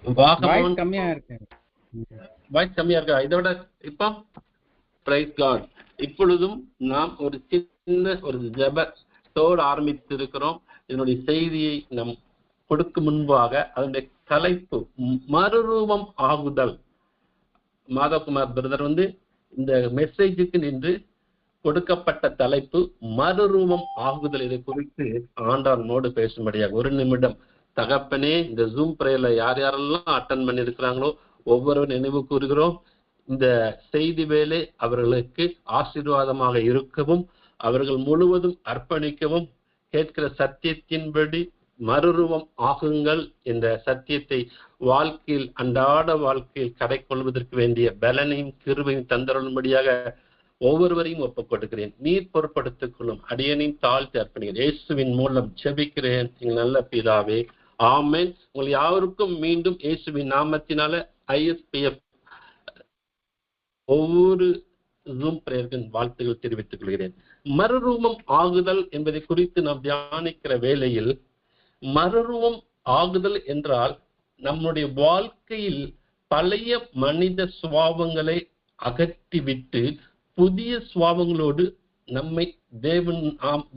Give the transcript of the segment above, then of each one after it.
Voice கம்மியா இருக்கா இதோட? இப்போ பிரைஸ் காட். இப்பொழுதும் நாம் ஒரு சின்ன ஒரு ஜெபத்தோடு ஆரம்பித்திருக்கிறோம். இதனுடைய செய்தியை நம் கொடுக்கும் முன்பாக அதனுடைய தலைப்பு மறுரூபம் ஆகுதல். மாதவகுமார் பிரதர் இந்த மெசேஜுக்கு நின்று கொடுக்கப்பட்ட தலைப்பு மறுரூபம் ஆகுதல். இதை குறித்து ஆண்டவனோடு பேசும்படியாக ஒரு நிமிடம். தகப்பனே, இந்த ஜூம் பிரேயர்ல யார் யாரெல்லாம் அட்டன் பண்ணி இருக்கிறாங்களோ ஒவ்வொருவரும் நினைவு கூறுகிறோம். இந்த செய்தி வேலை அவர்களுக்கு ஆசீர்வாதமாக இருக்கவும், அவர்கள் முழுவதும் அர்ப்பணிக்கவும், கேட்கிற சத்தியத்தின்படி மறுரூபம் ஆகுங்கள் என்ற சத்தியத்தை வாழ்க்கையில், அன்றாட வாழ்க்கையில் கடை கொள்வதற்கு வேண்டிய பலனையும் கிருபையும் தந்தருளும்படியாக ஒவ்வொருவரையும் ஒப்புக் கொடுக்கிறேன். நீர் பொறுப்படுத்திக் கொள்ளும். அடியனையும் தாழ்த்தி அர்ப்பணிக்கிறேன். இயேசுவின் மூலம் ஜெபிக்கிறேன் எங்கள் நல்ல பிதாவே, ஆமென். உங்கள் யாருக்கும் மீண்டும் இயேசுவின் நாமத்தினால ISPF ஒவ்வொரு ஜூம் பிரேயர்களின் வாழ்த்துக்கள் தெரிவித்துக் கொள்கிறேன். மறுரூபம் ஆகுதல் என்பதை குறித்து நாம் தியானிக்கிற வேளையில், மறுரூபம் ஆகுதல் என்றால் நம்முடைய வாழ்க்கையில் பழைய மனித சுபாவங்களை அகற்றிவிட்டு புதிய சுபாவங்களோடு நம்மை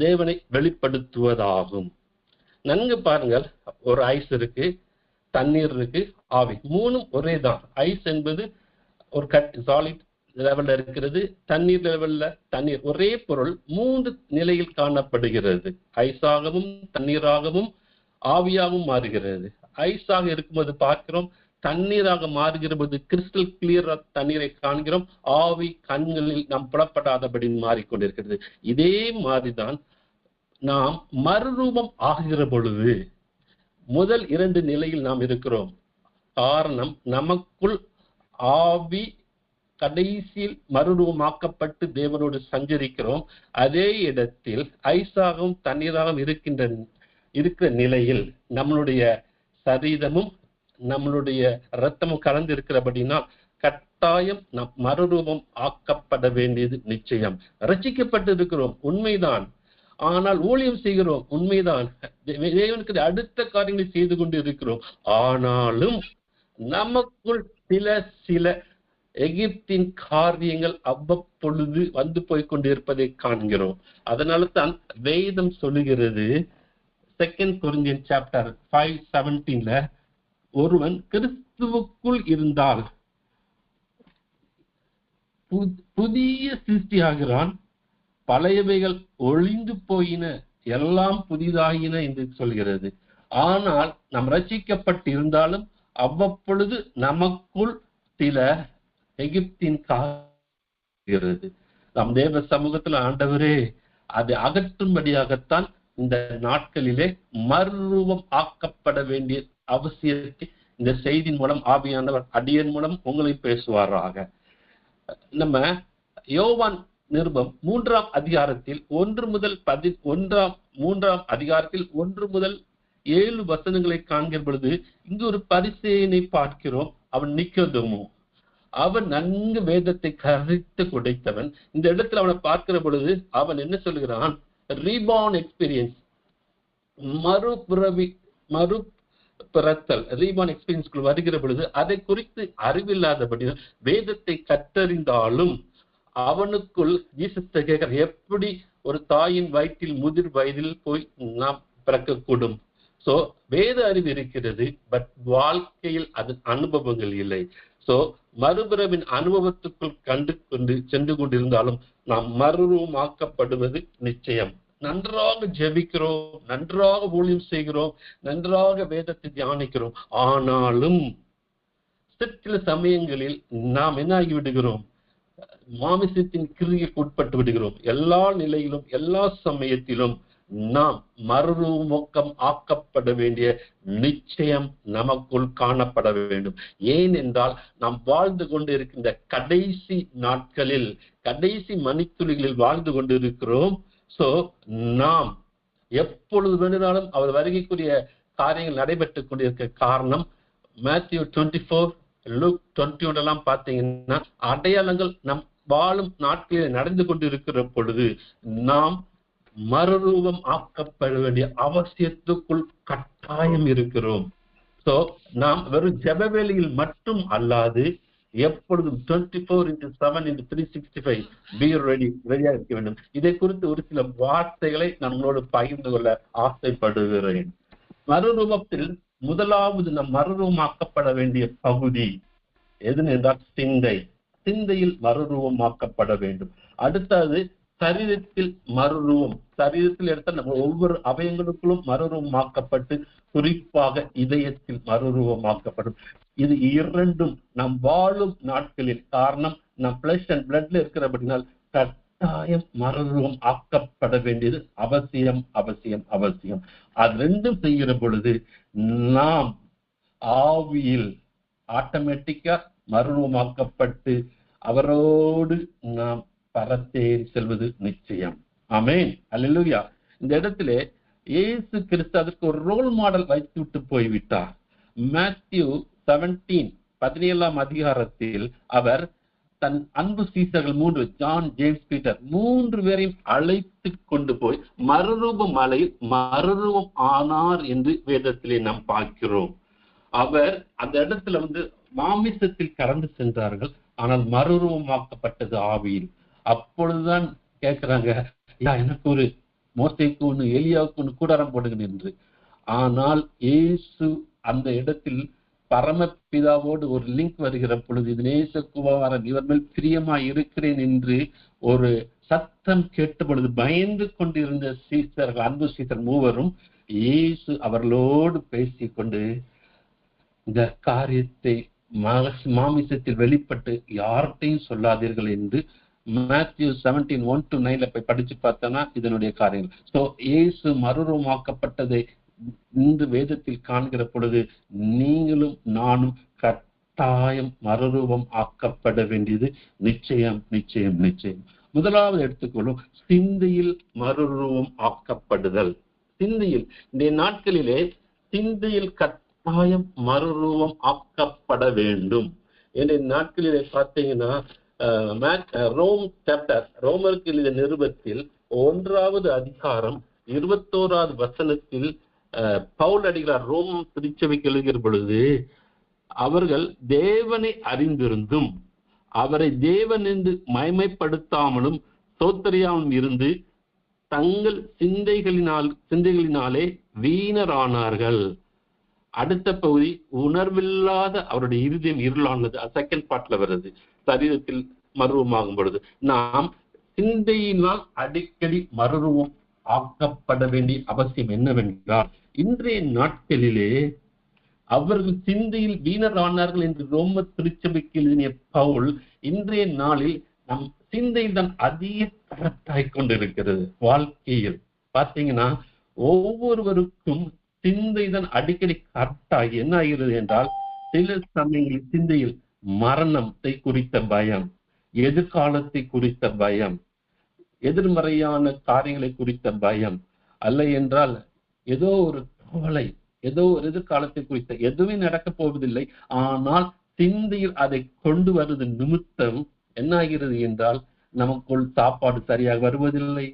தேவனை வெளிப்படுத்துவதாகும். நன்கு பாருங்கள், ஒரு ஐஸ் இருக்கு, தண்ணீர் இருக்கு, ஆவி, மூணும் ஒரே தான். ஐஸ் என்பது ஒரு சாலிட் லெவல்ல இருக்கிறது, தண்ணீர் லெவல்ல தண்ணீர் ஒரே பொருள் 3 நிலையில் காணப்படுகிறது. ஐஸாகவும் தண்ணீராகவும் ஆவியாகவும் மாறுகிறது. ஐஸாக இருக்கும்போது பார்க்கிறோம், தண்ணீராக மாறுகிற போது கிறிஸ்டல் கிளியர் தண்ணீரை காண்கிறோம், ஆவி கண்களில் நாம் புலப்படாதபடி மாறிக்கொண்டிருக்கிறது. இதே மாதிரிதான் நாம் மறுரூபம் ஆகிற பொழுது முதல் 2 நிலையில் நாம் இருக்கிறோம். காரணம், நமக்குள் ஆவி கடைசியில் மறுரூபமாக்கப்பட்டு தேவனோடு சஞ்சரிக்கிறோம். அதே இடத்தில் ஐஸாகவும் தண்ணீராகவும் இருக்கிற நிலையில் நம்மளுடைய சரீரமும் நம்மளுடைய இரத்தமும் கலந்து இருக்கிறபடினால் கட்டாயம் நம் மறுரூபம் ஆக்கப்பட வேண்டியது நிச்சயம். ரட்சிக்கப்பட்டு இருக்கிறோம், உண்மைதான். ஆனால் ஊழியம் செய்கிறோம், உண்மைதான். தேவனுக்கு அடுத்த காரியங்களை செய்து கொண்டு இருக்கிறோம். ஆனாலும் நமக்குள் சில எகிப்தின் காரியங்கள் அவ்வப்பொழுது வந்து போய்கொண்டிருப்பதை காண்கிறோம். அதனால தான் வேதம் சொல்லுகிறது, 2 Corinthians chapter 5:17 ஒருவன் கிறிஸ்துவுக்குள் இருந்தால் புதிய சிருஷ்டியாகிறான், பழையவைகள் ஒளிந்து போயின, எல்லாம் புதிதாயின என்று சொல்கிறது. ஆனால் நாம் ரட்சிக்கப்பட்டு இருந்தாலும் அவ்வப்பொழுது நமக்குள் சில எகிப்தின் காகிறது. நம் தேவ சமூகத்தில் ஆண்டவரே அதை அகற்றும்படியாகத்தான் இந்த நாட்களிலே மறுரூபம் ஆக்கப்பட வேண்டிய அவசியத்தை இந்த செய்தியின் மூலம் ஆவியானவர் அடியன் மூலம் உங்களை பேசுவாராக. நம்ம யோவான் நிருபம் 3ஆம் அதிகாரத்தில் 1 முதல் 3ஆம் அதிகாரத்தில் 1 முதல் 7 வசனங்களை காண்கிற பொழுது இங்கு ஒரு பரிசேயனை பார்க்கிறோம். அவன் நிக்கோதேமு. அவன் நன்கு வேதத்தை கரைத்து குடைத்தவன். இந்த இடத்துல அவனை பார்க்கிற பொழுது அவன் என்ன சொல்லுகிறான்? ரீபார்ன் எக்ஸ்பீரியன்ஸ், மறுபிறத்தல், ரீபார்ன் எக்ஸ்பீரியன்ஸ்க்குள் வருகிற பொழுது அதை குறித்து அறிவில்லாதபடி வேதத்தை கற்றறிந்தாலும் அவனுக்குள் ஜீசஸ் கேட்கிற, எப்படி ஒரு தாயின் வயிற்றில் முதிர் வயதில் போய் நாம் பிறக்கக்கூடும்? சோ வேத அறிவு இருக்கிறது, பட் வாழ்க்கையில் அதன் அனுபவங்கள் இல்லை. சோ மறுபிறவின் அனுபவத்துக்குள் சென்று கொண்டிருந்தாலும் நாம் மறுரூபமாக்கப்படுவது நிச்சயம். நன்றாக ஜெபிக்கிறோம், நன்றாக ஊழியம் செய்கிறோம், நன்றாக வேதத்தை தியானிக்கிறோம். ஆனாலும் சில சமயங்களில் நாம் என்ன ஆகி விடுகிறோம்? மாமிசத்தின் கிரியைக்கு உட்பட்டு விடுகிறோம். எல்லா நிலையிலும் எல்லா சமயத்திலும் நாம் மறுரூபம் ஆக்கப்பட வேண்டிய நிச்சயம் நமக்குள் காணப்பட வேண்டும். ஏனென்றால் நாம் வாழ்ந்து கொண்டு இருக்கின்ற கடைசி நாட்களில், கடைசி மணித்துளிகளில் வாழ்ந்து கொண்டு இருக்கிறோம். சோ நாம் எப்பொழுது வேண்டுமானாலும் அவர் வருகைக்குரிய காரியங்கள் நடைபெற்றுக் கொண்டிருக்க காரணம், மேத்யூ 24, லூக் 21 எல்லாம் பார்த்தீங்கன்னா அடையாளங்கள் நம் வாழும் நாட்களில் நடந்து கொண்டிருக்கிற பொழுது நாம் மறுரூபம் ஆக்கப்பட வேண்டிய அவசியத்துக்குள் கட்டாயம் இருக்கிறோம். சோ நாம் வெறும் ஜெப வேளையில் மட்டும் அல்லாது எப்பொழுதும் 24/7 பி ரெடியா இருக்க வேண்டும். இதை குறித்து ஒரு சில வார்த்தைகளை நான் உங்களோடு பகிர்ந்து கொள்ள ஆசைப்படுகிறேன். மறுரூபத்தில் முதலாவது நம் மறுரூபமாக்கப்பட வேண்டிய பகுதி எதுன்னு என்றால் சிந்தையில் மறுரூபமாக்கப்பட வேண்டும். அடுத்தது சரீரத்தில் மறுரூபம். சரீரத்தில் எடுத்தால் நம்ம ஒவ்வொரு அவயங்களுக்குள்ளும் மறுரூபமாக்கப்பட்டு குறிப்பாக இதயத்தில் மறுரூபமாக்கப்படும். இது இரண்டும் நம் வாழும் நாட்களில், காரணம் நம் பிளஷ் அண்ட் பிளட்ல இருக்கிறபடினால் கட்டாயம் மறுரூபம் ஆக்கப்பட வேண்டியது அவசியம் அவசியம் அவசியம். அது ரெண்டும் செய்கிற பொழுது நாம் ஆவியில் ஆட்டோமேட்டிக்கா மறுரூபமாக்கப்பட்டு அவரோடு நாம் பரத்தேறி செல்வது நிச்சயம். ஆமென், அல்லேலூயா. இந்த இடத்துல இயேசு கிறிஸ்து அதற்கு ஒரு ரோல் மாடல் வைத்து விட்டு போய்விட்டார். மேத்யூ 17 அதிகாரத்தில் அவர் தன் அன்பு சீசர்கள் 3, ஜான், ஜேம்ஸ், பீட்டர் 3 பேரையும் அழைத்து கொண்டு போய் மறுரூப மலையில் மறுரூபம் ஆனார் என்று வேதத்திலே நாம் பார்க்கிறோம். அவர் அந்த இடத்துல மாமிசத்தில் கடந்து சென்றார்கள், ஆனால் மறுரூபமாக்கப்பட்டது ஆவியில். அப்பொழுதுதான் கேட்கிறாங்க, எனக்கு ஒரு மோசேக்கு ஒண்ணு, எலியாவுக்கு ஒண்ணு கூடாரம் போடுங்க என்று. ஆனால் இயேசு அந்த இடத்தில் பரமபிதாவோடு ஒரு லிங்க் வருகிற பொழுது, இது நேசகுமாரன், இவர் மேல் பிரியமா இருக்கிறேன் என்று ஒரு சத்தம் கேட்ட பொழுது பயந்து கொண்டிருந்த சீசர்கள், அன்பு சீசர் 3 இயேசு அவர்களோடு பேசிக்கொண்டு இந்த காரியத்தை மாமிசத்தில் வெளிப்பட்டு யார்கிட்டையும் சொல்லாதீர்கள் என்று மேத்யூ 17:1-9 போய் படிச்சு பார்த்தோம்னா இதனுடைய காரியங்கள். சோ இயேசு மறுரூபமாக்கப்பட்டதை இந்த வேதத்தில் காண்கிற பொழுது நீங்களும் நானும் கட்டாயம் மறுரூபம் ஆக்கப்பட வேண்டியது நிச்சயம் நிச்சயம் நிச்சயம். முதலாவது எடுத்துக்கொள்ளும் சிந்தையில் மறுரூபம் ஆக்கப்படுதல். சிந்தையில் இந்த நாட்களிலே சிந்தையில் கட்டாயம் மறுரூபம் ஆக்கப்பட வேண்டும். இந்த நாட்களிலே பார்த்தீங்கன்னா ரோமருக்கு எழுதிய நிருபத்தில் 1வது அதிகாரம் 21வது வசனத்தில் பவுல் அடிகளார் ரோமம் திருச்சபைக்கு எழுதுகிற பொழுது, அவர்கள் தேவனை அறிந்திருந்தும் அவரை தேவன் என்று மகிமைப்படுத்தாமலும் ஸ்தோத்திரியாமலும் இருந்து தங்கள் சிந்தைகளினாலே வீணரானார்கள். அடுத்த பகுதி, உணர்வில்லாத அவருடைய இருதயம் இருளானது. செகண்ட் பார்ட்ல வருது. சரீரத்தில் மறுரூபமாகும் பொழுது நாம் சிந்தையினால் அடிக்கடி மறுரூபம் ஆக்கப்பட வேண்டிய அவசியம் என்னவென்றால், இன்றைய நாட்களிலே அவர்கள் சிந்தையில் வீணரானார்கள் என்று ரோம திருச்சபைக்கு எழுதிய பவுல் இன்றைய நாளில் நம் சிந்தையில் தான் அதிக கரெக்டாய் கொண்டிருக்கிறது. வாழ்க்கையில் பார்த்தீங்கன்னா ஒவ்வொருவருக்கும் சிந்தை தான் அடிக்கடி கரெக்டாகி என்ன ஆகிறது என்றால், சில சமயங்களில் சிந்தையில் மரணத்தை குறித்த பயம், எதிர்காலத்தை குறித்த பயம், எதிர்மறையான காரியங்களை குறித்த பயம், அல்ல என்றால் ஏதோ ஒரு கவலை, ஏதோ ஒரு எதிர்காலத்தை குறித்த, எதுவுமே நடக்கப் போவதில்லை, ஆனால் சிந்தையில் அதை கொண்டு வருவது நிமித்தம் என்ன ஆகிறது என்றால், நமக்குள் சாப்பாடு சரியாக வருவதில்லை,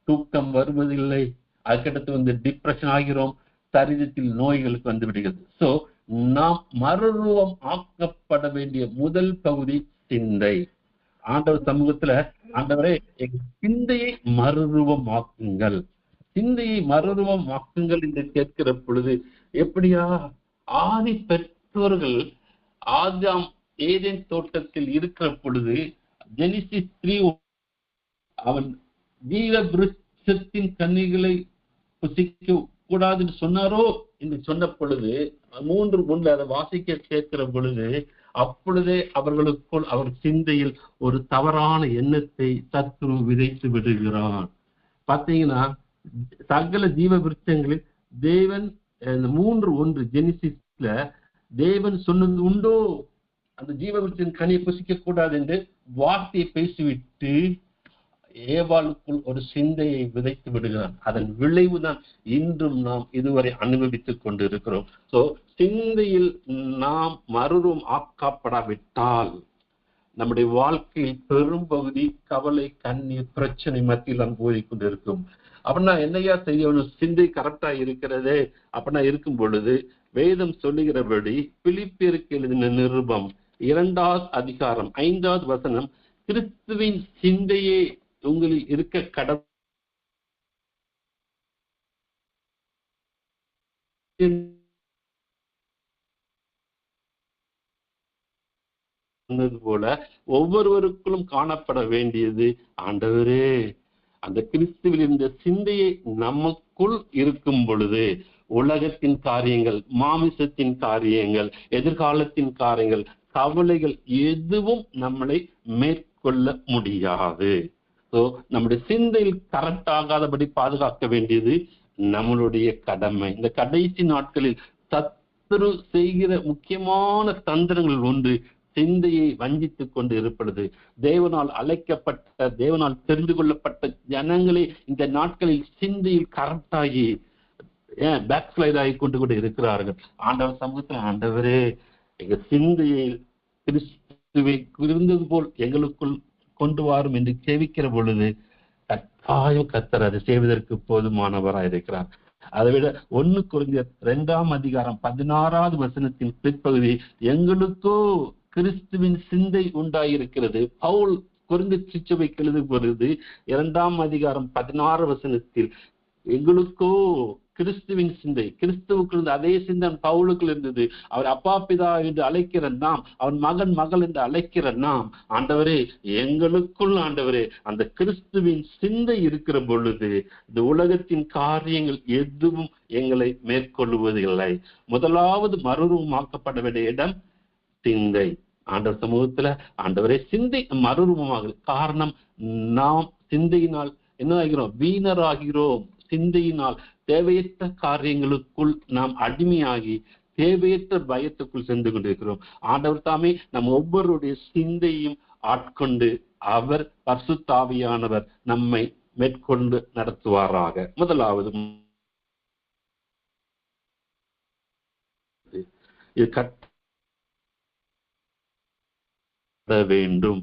தூக்கம் வருவதில்லை, அதுக்கடுத்து டிப்ரெஷன் ஆகிறோம், சரீரத்தில் நோய்களுக்கு வந்து விடுகிறது. சோ நாம் மறுரூபம் ஆக்கப்பட வேண்டிய முதல் பகுதி சிந்தை. ஆண்டவர் சமூகத்துல, ஆண்டவரே எங்க சிந்தையை மறுரூபமாக்குங்கள், சிந்தையை மறுரூபமாக்குங்கள் என்று கேட்கிற பொழுது, எப்படியா ஆதி பெற்றோர்கள் ஆதாம் ஏதேன் தோட்டத்தில் இருக்கிற பொழுது ஜெனிசிஸ் 3 அவன் ஜீவ விருட்சத்தின் கனிகளை புசிக்க கூடாதுன்னு சொன்னாரோ என்று சொன்ன பொழுது 3:1 அதை வாசிக்க கேட்கிற பொழுது, அப்பொழுதே அவர்களுக்குள் அவர் சிந்தையில் ஒரு தவறான எண்ணத்தை சத்ரு விதைத்து விடுகிறான். பார்த்தீங்கன்னா சகல ஜீவ விருட்சங்களில் தேவன் 3:1 ஜெனிசிஸ்ல தேவன் சொன்னது உண்டோ, அந்த ஜீவ விருட்சத்தின் கனியை புசிக்க கூடாது என்று வார்த்தையை பேசிவிட்டு ஏவாளுக்குள் ஒரு சிந்தையை விதைத்து விடுகிறான். அதன் விளைவுதான் இன்றும் நாம் இதுவரை அனுபவித்துக் கொண்டு இருக்கிறோம். சோ சிந்தையில் நாம் மறுரூபம் ஆக்கப்படாவிட்டால் நம்முடைய வாழ்க்கையில் பெரும் பகுதி கவலை, கண்ணீர், பிரச்சனை மத்தியில் நாம் போய் கொண்டிருக்கும். அப்படின்னா என்னையா செய்யணும்? சிந்தை கரெக்டா இருக்கிறதே. அப்படின்னா இருக்கும் பொழுது வேதம் சொல்லுகிறபடி பிலிப்பியருக்கு எழுதின நிருபம் 2வது அதிகாரம் 5வது வசனம், கிறிஸ்துவின் சிந்தையே உங்களில் இருக்க கடவுள் போல ஒவ்வொருவருக்குள்ளும் காணப்பட வேண்டியது, ஆண்டவரே அந்த கிறிஸ்துவில் இருந்த சிந்தையை நமக்குள் இருக்கும் பொழுது உலகத்தின் காரியங்கள், மாமிசத்தின் காரியங்கள், எதிர்காலத்தின் காரியங்கள், கவலைகள் எதுவும் நம்மளை மேற்கொள்ள முடியாது. நம்முடைய சிந்தையில் கரெக்ட் ஆகாதபடி பாதுகாக்க வேண்டியது நம்மளுடைய கடமை. இந்த கடைசி நாட்களில் சத்துரு செய்கிற முக்கியமான தந்திரங்கள் ஒன்று சிந்தையை வஞ்சித்துக் கொண்டு இருப்பது. தேவனால் அழைக்கப்பட்ட, தேவனால் தெரிந்து கொள்ளப்பட்ட ஜனங்களே இந்த நாட்களில் சிந்தையில் கரெக்டாகி பேக் ஸ்லைட் ஆகி கொண்டு கூட இருக்கிறார்கள். ஆண்டவர் சமூகத்தில், ஆண்டவரே எங்க சிந்தையை கிறிஸ்துவை இருந்தது போல் எங்களுக்குள் கொண்டு வாரும் என்று கேவிக்கிற பொழுது கட்டாயம் கர்த்தர் அதை செய்வதற்கு போதுமானவராக இருக்கிறார். அதை விட 1 கொரிந்தியர் 2ஆம் அதிகாரம் 16வது வசனத்தின் பிற்பகுதி, எங்களுக்கோ கிறிஸ்துவின் சிந்தை உண்டாயிருக்கிறது. பவுல் கொரிந்தியர் திருச்சபைக்கு எழுதும் பொழுது 2ஆம் அதிகாரம் 16 வசனத்தில், எங்களுக்கோ கிறிஸ்துவின் சிந்தை, கிறிஸ்துவுக்கு இருந்த அதே சிந்தன் பவுலுக்கு இருந்தது. அவர் அப்பா பிதா என்று அழைக்கிற நாம், அவன் மகன் மகள் என்று அழைக்கிற நாம், ஆண்டவரே எங்களுக்குள் ஆண்டவரே அந்த கிறிஸ்துவின் சிந்தை இருக்கிற பொழுது இந்த உலகத்தின் காரியங்கள் எதுவும் எங்களை மேற்கொள்வதில்லை. முதலாவது மறுரூபமாக்கப்பட வேண்டிய இடம் சிந்தை. ஆண்டவர் சமூகத்துல, ஆண்டவரே சிந்தை மறுரூபமாகுது. காரணம், நாம் சிந்தையினால் என்ன ஆகிறோம்? வீணராகிறோம். சிந்தையினால் தேவையற்ற காரியங்களுக்குள் நாம் அடிமையாகி தேவையற்ற பயத்துக்குள் சென்று கொண்டிருக்கிறோம். ஆண்டவர் தாமே நம் ஒவ்வொருடைய சிந்தையும் ஆட்கொண்டு அவர் பரிசுத்த ஆவியானவர் நம்மை மேற்கொண்டு நடத்துவாராக. முதலாவது வேண்டும்.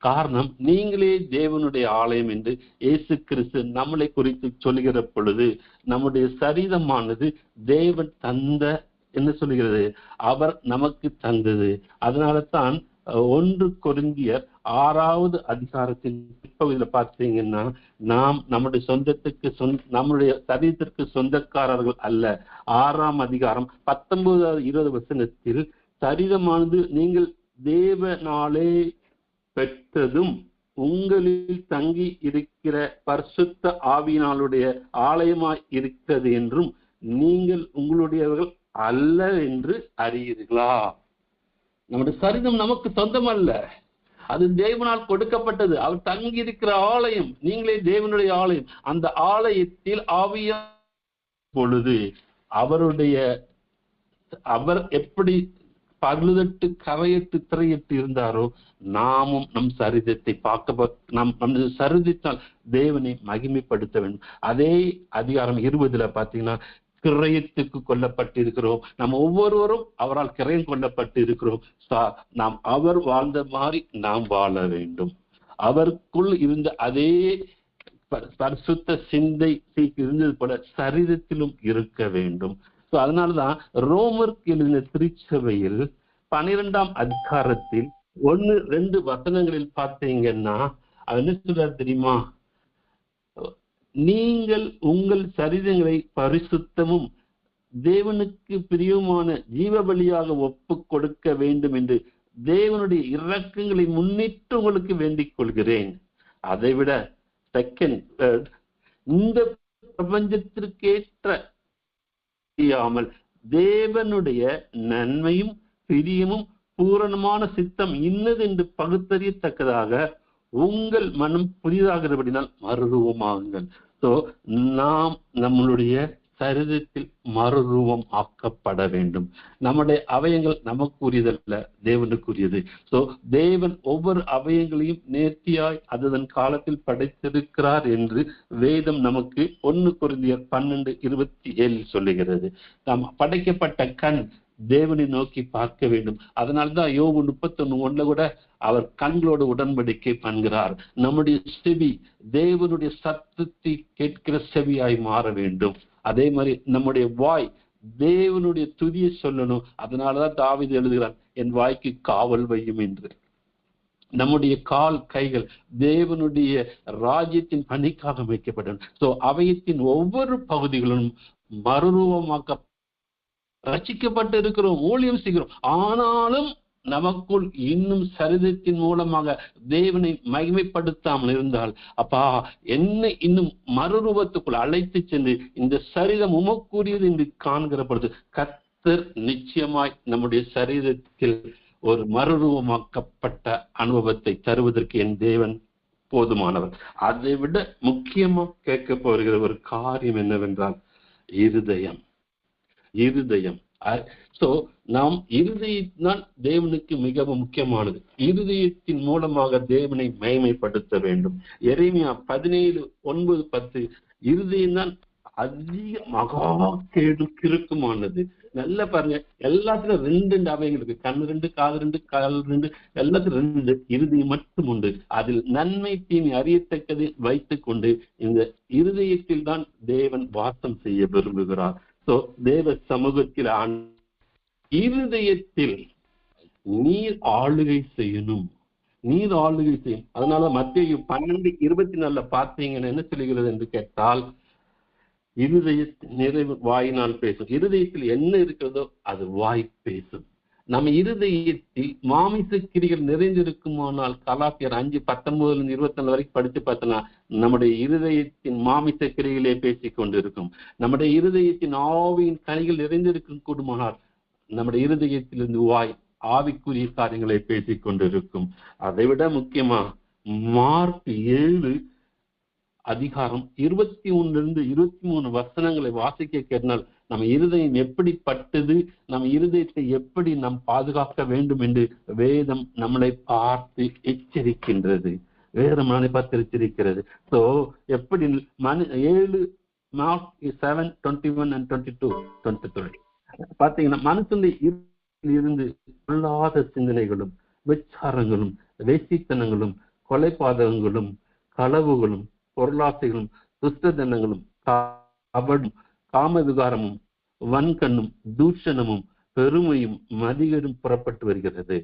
காரணம், நீங்களே தேவனுடைய ஆலயம் என்று இயேசு கிறிஸ்து நம்மளை குறித்து சொல்லுகிற பொழுது நம்முடைய சரீரமானது தேவன் தந்த, என்ன சொல்லுகிறது? அவர் நமக்கு தந்தது. அதனால தான் 1 கொரிந்தியர் 6வது அதிகாரத்தின் பிற்பகுதியில பார்த்தீங்கன்னா, நாம் நம்முடைய சொந்தத்துக்கு நம்முடைய சரீரத்திற்கு சொந்தக்காரர்கள் அல்ல. 6ஆம் அதிகாரம் 19வது 20 வசனத்தில், சரீரமானது நீங்கள் தேவனாலே பெற்றதும் உங்களில் தங்கி இருக்கிற பரிசுத்த ஆவியினாலுடைய ஆலயமாய் இருக்கிறது என்றும் நீங்கள் உங்களுடையவர்கள் அல்ல என்று அறியீர்களா? நம்முடைய சரீரம் நமக்கு சொந்தம் அல்ல, அது தேவனால் கொடுக்கப்பட்டது. அவர் தங்கி இருக்கிற ஆலயம், நீங்களே தேவனுடைய ஆலயம். அந்த ஆலயத்தில் ஆவியா பொழுது அவர் எப்படி பழுதட்டு கரையட்டு திரையிட்டு இருந்தாரோ, நாமும் நம் சரீரத்தை நம் சரீரத்தால் தேவனை மகிமைப்படுத்த வேண்டும். அதே அதிகாரம் 20ல பாத்தீங்கன்னா, கிரயத்துக்கு கொல்லப்பட்டிருக்கிறோம். நம்ம ஒவ்வொருவரும் அவரால் கிரயம் கொல்லப்பட்டு இருக்கிறோம். நாம் அவர் வாழ்ந்த மாதிரி நாம் வாழ வேண்டும். அவருக்குள் இருந்த அதே பரிசுத்த சிந்தை இருந்தது போல சரீரத்திலும் இருக்க வேண்டும். அதனாலதான் ரோமருக்கு எழுதின திருச்சபையில் 12ஆம் அதிகாரத்தில் 1-2 வசனங்களில் பார்த்தீங்கன்னா என்ன சொல்றாரு தெரியுமா? நீங்கள் உங்கள் சரீரங்களை பரிசுத்தமும் தேவனுக்கு பிரியமான ஜீவ பலியாக ஒப்பு கொடுக்க வேண்டும் என்று தேவனுடைய இரக்கங்களை முன்னிட்டு உங்களுக்கு வேண்டிக் கொள்கிறேன். அதை விட இந்த பிரபஞ்சத்திற்கேற்ற தேவனுடைய நன்மையும் பிரியமும் பூரணமான சித்தம் இன்னது என்று பகுத்தறியத்தக்கதாக உங்கள் மனம் புதிதாகிறபடினால் மறுரூபமாகுங்கள். நாம் நம்மளுடைய சரீரத்தில் மறுரூபம் ஆக்கப்பட வேண்டும். நம்முடைய அவயங்கள் நமக்குரியதல்ல, தேவனுக்குரியது. தேவன் ஒவ்வொரு அவயங்களையும் நேர்த்தியாய் அதன் காலத்தில் படைத்திருக்கிறார் என்று வேதம் நமக்கு 1 கொரிந்தியர் 12:27 சொல்லுகிறது. நாம் படைக்கப்பட்ட கண் தேவனை நோக்கி பார்க்க வேண்டும். அதனால்தான் யோபு 31:1 கூட அவர் கண்களோடு உடன்படிக்கை பண்ணுகிறார். நம்முடைய செவி தேவனுடைய சத்தத்தை கேட்கிற செவியாய் மாற வேண்டும். அதே மாதிரி நம்முடைய வாய் தேவனுடைய துதியை சொல்லணும். அதனாலதான் தாவீது எழுதுகிறார், என் வாய்க்கு காவல் வையும் என்று. நம்முடைய கால் கைகள் தேவனுடைய ராஜ்யத்தின் பணிக்காக வைக்கப்படும். சோ அவயத்தின் ஒவ்வொரு பகுதிகளும் மறுரூபமாக்க ரட்சிக்கப்பட்டு இருக்கிறோம், ஊழியம் செய்கிறோம். ஆனாலும் நமக்குள் இன்னும் சரிதத்தின் மூலமாக தேவனை மகிமைப்படுத்தாமல் இருந்தால், அப்பா என்னை இன்னும் மறுரூபத்துக்குள் அழைத்து சென்று இந்த சரீரம் உமக்குரியது என்று காண்கிற பொழுது கர்த்தர் நிச்சயமாய் நம்முடைய சரீரத்தில் ஒரு மறுரூபமாக்கப்பட்ட அனுபவத்தை தருவதற்கு என் தேவன் போதுமானவர். அதை விட முக்கியமா கேட்க போகிற ஒரு காரியம் என்னவென்றால் இருதயம். சோ நாம் இருதயம்தான் தேவனுக்கு மிகவும் முக்கியமானது. இருதயத்தின் மூலமாக தேவனை மகிமைப்படுத்த வேண்டும். எரேமியா 17:9-10 இருதயம் தான் அதிக மகா கேடு கிறுக்குமானது. நல்லா பாருங்க, எல்லாத்துலயும் 2 அவயங்கள் இருக்கு. கண் 2, காது 2, கால் 2, எல்லாத்துலயும் 2. இருதயம் மட்டும் உண்டு. அதில் நன்மை தீமை அறியத்தக்கதை வைத்துக் கொண்டு இந்த இருதயத்தில் தான் தேவன் வாசம் செய்ய விரும்புகிறார். சோ தேவ சமூகத்தில் இருதயத்தில் நீர் ஆளுகை செய்யணும். அதனால மத்தேயு 12:24 பார்த்தீங்கன்னா என்ன சொல்லுகிறது என்று கேட்டால், இருதய நிறைவு வாயினால் பேசும். இருதயத்தில் என்ன இருக்கிறதோ அது வாய் பேசும். நம்ம இருதயத்தில் மாமிச கிரிகள் நிறைந்திருக்குமானால் கலாத்தியர் 5:19-24 வரைக்கும் படித்து பார்த்தோம்னா நம்முடைய இருதயத்தின் மாமிச கிரிகளே பேசிக் கொண்டிருக்கும். நம்முடைய இருதயத்தின் ஆவியின் கனிகள் நிறைந்திருக்கும் கூடுமானால் நம்முடைய இருதயத்திலிருந்து வாய் ஆவிக்குரிய காரியங்களை பேசிக் கொண்டிருக்கும். அதை விட முக்கியமா மார்க் 7:21-23 வசனங்களை வாசிக்க கேட்டால் நம்ம இருதயம் எப்படிப்பட்டது, நம்ம இருதயத்தை எப்படி நாம் பாதுகாக்க வேண்டும் என்று வேதம் நம்மளை பார்த்து எச்சரிக்கின்றது. சோ எப்படி 7:21-22 பாத்தீங்கன்னா, மனுஷனுடைய இருந்து பொல்லாத சிந்தனைகளும் விச்சாரங்களும் வேசித்தனங்களும் கொலைபாதகங்களும் களவுகளும் பொருளாசைகளும் துஷ்டதனங்களும் கபடும் காம விகாரமும் வன்கண்ணும் தூஷணமும் பெருமையும் மதிகரும் புறப்பட்டு வருகிறது.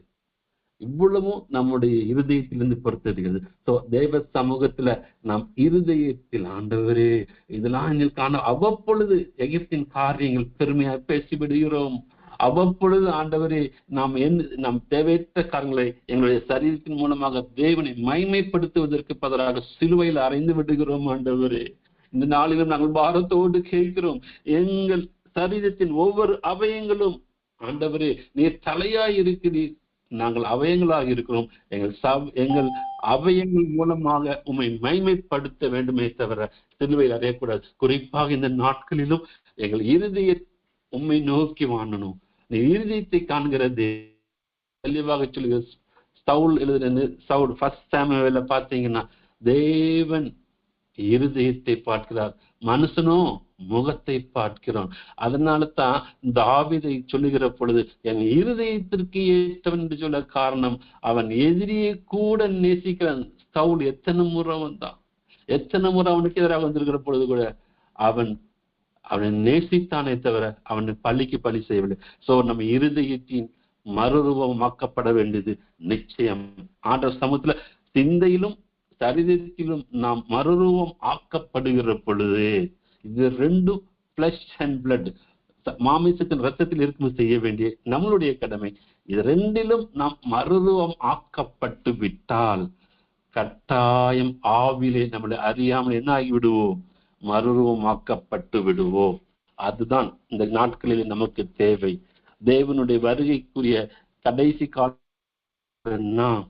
இவ்வளவும் நம்முடைய இருதயத்திலிருந்து பொறுத்தருகிறது. சோ தேவ சமூகத்துல நாம் இருதயத்தில் ஆண்டவரே இதெல்லாம் எங்களுக்கு காண அவ்வப்பொழுது எகிப்தின் காரியங்கள் பெருமையாக பேசிவிடுகிறோம். அவ்வப்பொழுது ஆண்டவரே நாம் தேவையற்ற காரியங்களை எங்களுடைய சரீரத்தின் மூலமாக தேவனை மகிமைப்படுத்துவதற்கு பதிலாக சிலுவையில் அறைந்து விடுகிறோம். ஆண்டவரே இந்த நாளிலும் நாங்கள் பாரத்தோடு கேட்கிறோம், எங்கள் சரீரத்தின் ஒவ்வொரு அவயங்களும் ஆண்டவரே நீர் தலையாய் இருக்கிறீர், நாங்கள் அவயங்களாக இருக்கிறோம். எங்கள் அவயங்கள் மூலமாக உம்மை மகிமைப்படுத்த வேண்டுமே தவிர சிலுவையில் அறையக்கூடாது. குறிப்பாக இந்த நாட்களிலும் எங்கள் இருதய உம்மை நோக்கி வாழணும். நீ இருதயத்தை காண்கிறது தெளிவாக சொல்லுங்க. சவுல் எழுதுறது, சவுல் 1 சாமுவேல்ல பார்த்தீங்கன்னா தேவன் இருதயத்தை பார்க்கிறார், மனுஷனோ முகத்தை பார்க்கிறோம். அதனால தான் தாவீதை சொல்லுகிற பொழுது என் இருதயத்திற்கு ஏற்றவன் என்று சொல்ல காரணம், அவன் எதிரியை கூட நேசிக்கிறான். சவுல் எத்தனை முறை அவனுக்கு எதிராக வந்திருக்கிற பொழுது கூட அவனை நேசித்தானே தவிர அவனை பழிக்கு பழி செய்யவில்லை. சோ நம்ம இருதயத்தின் மறுரூபமாக்கப்பட வேண்டியது நிச்சயம். ஆண்டவர் சமூகத்துல சிந்தையிலும் சரீரத்திலும் நாம் மறுரூபம் ஆக்கப்படுகிற பொழுது இது 2 flesh and blood, மாமிசத்தின் ரத்தத்தில் இருக்கும் செய்ய வேண்டிய நம்மளுடைய கடமை. இது 2லும் நாம் மறுரூபம் ஆக்கப்பட்டு விட்டால் கட்டாயம் ஆவிலே நம்மளை அறியாமல் என்ன ஆகி விடுவோம், மறுரூபமாக்கப்பட்டு விடுவோம். அதுதான் இந்த நாட்களில் நமக்கு தேவை. தேவனுடைய வருகைக்குரிய கடைசி காலம்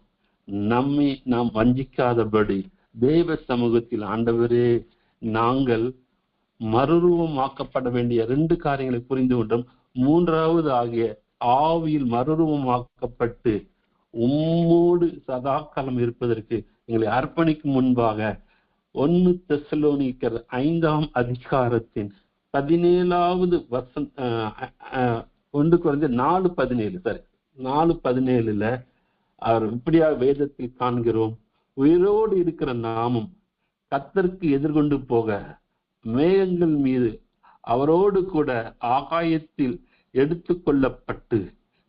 நம்மை நாம் வஞ்சிக்காதபடி தேவ சமூகத்தில் ஆண்டவரே நாங்கள் மறுரூபமாக்கப்பட வேண்டிய 2 காரியங்களை புரிந்து கொண்டோம். 3வது ஆகிய ஆவியில் மறுரூபமாக்கப்பட்டு உம்மோடு சதாகாலம் இருப்பதற்கு எங்களை அர்ப்பணிக்கும் முன்பாக 1 தெசலோனிக்கர் 5ஆம் அதிகாரத்தின் 17வது வசனம் 1 Corinthians 4:17 4:17 அவர் இப்படியா வேதத்தில் காண்கிறோம். உயிரோடு இருக்கிற நாமும் கர்த்தருக்கு எதிர்கொண்டு போக மேகங்கள் மீது அவரோடு கூட ஆகாயத்தில் எடுத்து கொள்ளப்பட்டு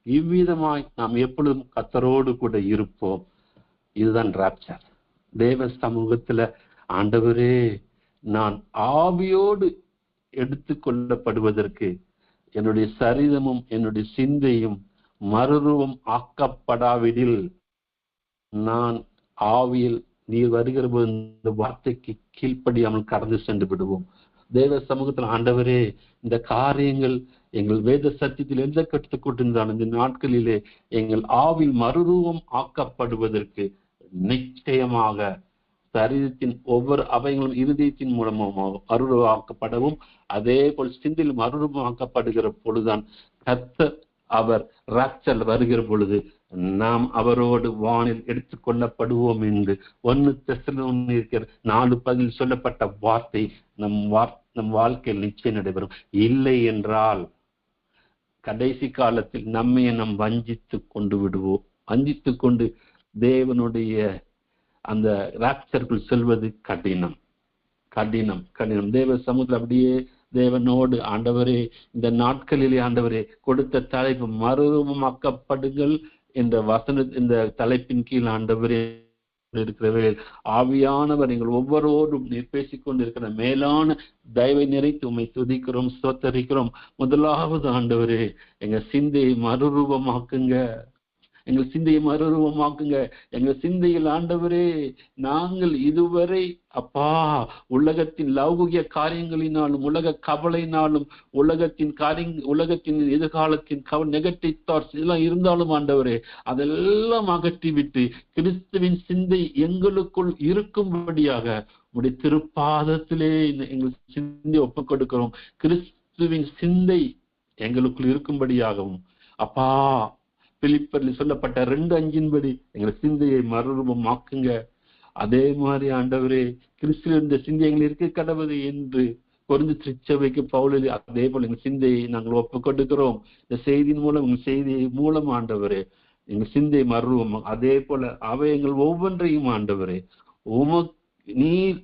இவ்விதமாய் நாம் எப்பொழுதும் கர்த்தரோடு கூட இருப்போம். இதுதான் ராப்சர். தேவ சமூகத்துல ஆண்டவரே, நான் ஆவியோடு எடுத்து கொள்ளப்படுவதற்கு என்னுடைய சரீரமும் என்னுடைய சிந்தையும் மறுரூபம் ஆக்கப்படாவிடில் நான் ஆவியில் நீர் வருகிற போது இந்த வார்த்தைக்கு கீழ்ப்படியாமல் கடந்து சென்று விடுவோம். தேவ சமூகத்தில் ஆண்டவரே, இந்த காரியங்கள் எங்கள் வேத சத்தியத்தில் எந்த கற்றுக்கொண்டிருந்தாலும் இந்த நாட்களிலே எங்கள் ஆவில் மறுரூபம் ஆக்கப்படுவதற்கு நிச்சயமாக சரீரத்தின் ஒவ்வொரு அவயங்களும் இருதயத்தின் மூலமாக மறுரூபமாக்கப்படவும், அதே போல் சிந்தையில் மறுரூபமாக்கப்படுகிற பொழுதுதான் கர்த்தர் அவர் ராப்சர் வருகிற பொழுது நாம் அவரோடு வானில் எடுத்துக் கொள்ளப்படுவோம் என்று 1 தெசலோனிக்கர் 4:10 சொல்லப்பட்ட வார்த்தை நம் வாழ்க்கையில் நிச்சயம் நடைபெறும். இல்லை என்றால் கடைசி காலத்தில் நம்மையை நாம் வஞ்சித்துக் கொண்டு விடுவோம். வஞ்சித்துக் கொண்டு தேவனுடைய அந்த ராப்சருக்குள் செல்வது கடினம். தேவ சமூகத்தில் அப்படியே தேவனோடு ஆண்டவரே, இந்த நாட்களிலே ஆண்டவரே கொடுத்த தலைப்பு மறுரூபமாக்கப்படுங்கள் என்ற இந்த தலைப்பின் கீழ் ஆண்டவரே இருக்கிறவர்கள் ஆவியானவர் எங்கள் ஒவ்வொருவரும் நீர் பேசிக் கொண்டிருக்கிற மேலான தயவை நிறைத்து உம்மை துதிக்கிறோம், ஸ்தோத்தரிக்கிறோம். முதலாவது ஆண்டவரே, எங்க சிந்தையை மறுரூபமாக்குங்க. எங்கள் சிந்தையில் ஆண்டவரே, நாங்கள் இதுவரை அப்பா உலகத்தின் லௌகிக காரியங்களினாலும் உலக கவலையினாலும் உலகத்தின் எதிர்காலத்தின் நெகட்டிவ் தாட்ஸ் இதெல்லாம் இருந்தாலும் ஆண்டவரே, அதெல்லாம் அகற்றி விட்டு கிறிஸ்துவின் சிந்தை எங்களுக்குள் இருக்கும்படியாக உடைய திருப்பாதத்திலே எங்கள் சிந்தை ஒப்புக் கொடுக்கிறோம். கிறிஸ்துவின் சிந்தை எங்களுக்குள் இருக்கும்படியாகவும் அப்பா பிலிப்பரில் சொல்லப்பட்ட 2:5 எங்கள் சிந்தையை மறுரூபமாக்குங்க. அதே மாதிரி ஆண்டவரே, கிறிஸ்துவின் இந்த சிந்தை எங்கள் இருக்க கடவுது என்று கொரிந்து திருச்சபைக்கு பவுல் அதே போல எங்கள் சிந்தையை நாங்கள் ஒப்புக் கொடுக்கிறோம். இந்த செய்தியின் மூலம் எங்கள் செய்தியை மூலம் ஆண்டவரே எங்கள் சிந்தை மறுரூபம். அதே போல அவை எங்கள் ஒவ்வொன்றையும் ஆண்டவரே நீர்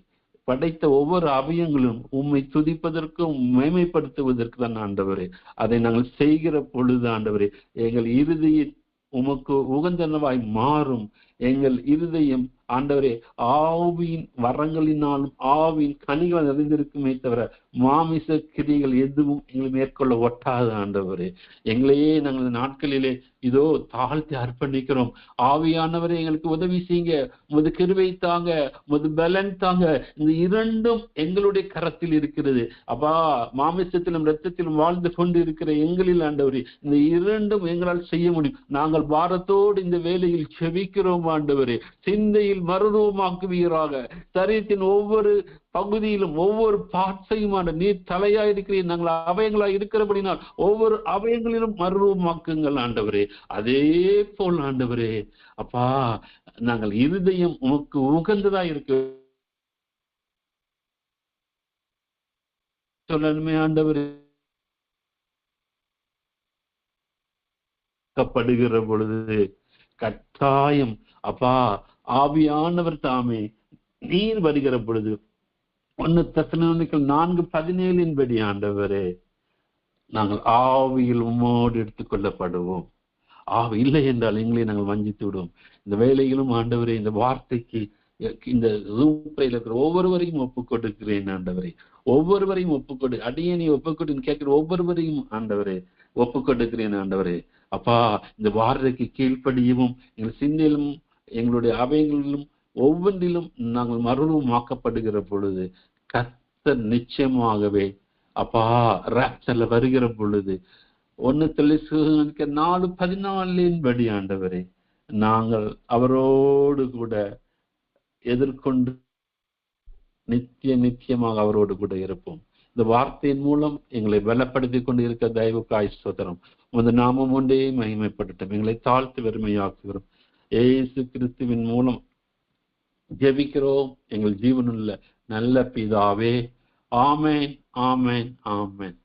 படைத்த ஒவ்வொரு அவயங்களும் உம்மை துதிப்பதற்கும் மேன்மைப்படுத்துவதற்கு தான் ஆண்டவரே. அதை நாங்கள் செய்கிற பொழுது ஆண்டவரே, எங்கள் இருதயம் உமக்கு உகந்தனவாய் மாறும். எங்கள் இருதயம் ஆண்டவரே ஆவியின் வரங்களினாலும் ஆவியின் கனிகள் நிறைந்திருக்குமே தவிர மாமிச கிரிகள் எதுவும் எங்களை மேற்கொள்ள ஒட்டாது ஆண்டவரே. எங்களையே நாங்கள் நாட்களிலே இதோ தாழ்த்தி அர்ப்பணிக்கிறோம். ஆவியானவரே, எங்களுக்கு உதவி செய்யுங்க. முது கிருபை தாங்க, முது பலன் தாங்க. இந்த 2ம் எங்களுடைய கரத்தில் இருக்கிறது அப்பா. மாமிசத்திலும் இரத்தத்திலும் வாழ்ந்து கொண்டு இருக்கிற எங்களில் ஆண்டவரே, இந்த 2ம் எங்களால் செய்ய முடியும். நாங்கள் பாரத்தோடு இந்த வேளையில் செபிக்கிறோம் ஆண்டவரே. சிந்தையில் மறுரூபமாக்குவீராக. சரீரத்தின் ஒவ்வொரு பகுதியிலும் ஒவ்வொரு பார்ட்ஸையும் நீர் தலையா இருக்கிறீர், நாங்கள் அவயங்களா இருக்கிறபடினால் ஒவ்வொரு அவயங்களிலும் மறுரூபமாக்குங்கள் ஆண்டவரே. அதே போல் ஆண்டவரே அப்பா, நாங்கள் இருதயம் உமக்கு உகந்ததா இருக்க சொல்லணுமே ஆண்டவரே. படுகிற பொழுது கட்டாயம் அப்பா ஆவியானவர் தாமே நீர் வருகிற பொழுது 1 தெசலோனிக்கர் 4:17 ஆண்டவரே, நாங்கள் ஆவியில் உம்மோடு எடுத்துக் கொள்ளப்படுவோம். ஆவி இல்லை என்றால் எங்களை நாங்கள் வஞ்சித்து விடுவோம். இந்த வேலையிலும் ஆண்டவரே, இந்த வார்த்தைக்கு இந்த இருக்கிற ஒவ்வொருவரையும் ஒப்புக் கொடுக்கிறேன் ஆண்டவரே. ஒவ்வொருவரையும் ஒப்புக்கொடு, அடியேனை ஒப்புக்கொடு கேட்கிற ஒவ்வொருவரையும் ஆண்டவரே ஒப்புக் கொடுக்கிறேன் ஆண்டவரே. அப்பா, இந்த வார்த்தைக்கு கீழ்ப்படியவும் எங்கள் சிந்தையிலும் எங்களுடைய அவயங்களிலும் ஒவ்வொன்றிலும் நாங்கள் மறுரூபமாக்கப்படுகிற பொழுது கர்த்தர் நிச்சயமாகவே அப்பா ராப்சர்ல வருகிற பொழுது 1 தெசலோனிக்கர் 4:14 ஆண்டவரே, நாங்கள் அவரோடு கூட எதிர்கொண்டு நிச்சயமாக அவரோடு கூட இருப்போம். இந்த வார்த்தையின் மூலம் எங்களை பலப்படுத்தி கொண்டு இருக்க தயவுக்காய் ஸ்தோத்திரம். உமது நாமம் ஒன்றே மகிமைப்படட்டும். எங்களை தாழ்த்து வெறுமையாக்குகிறோம். இயேசு கிறிஸ்துவின் மூலம் ஜெபிக்கிறோம் எங்கள் ஜீவனுள்ள நல்ல பிதாவே. ஆமென், ஆமென், ஆமென்.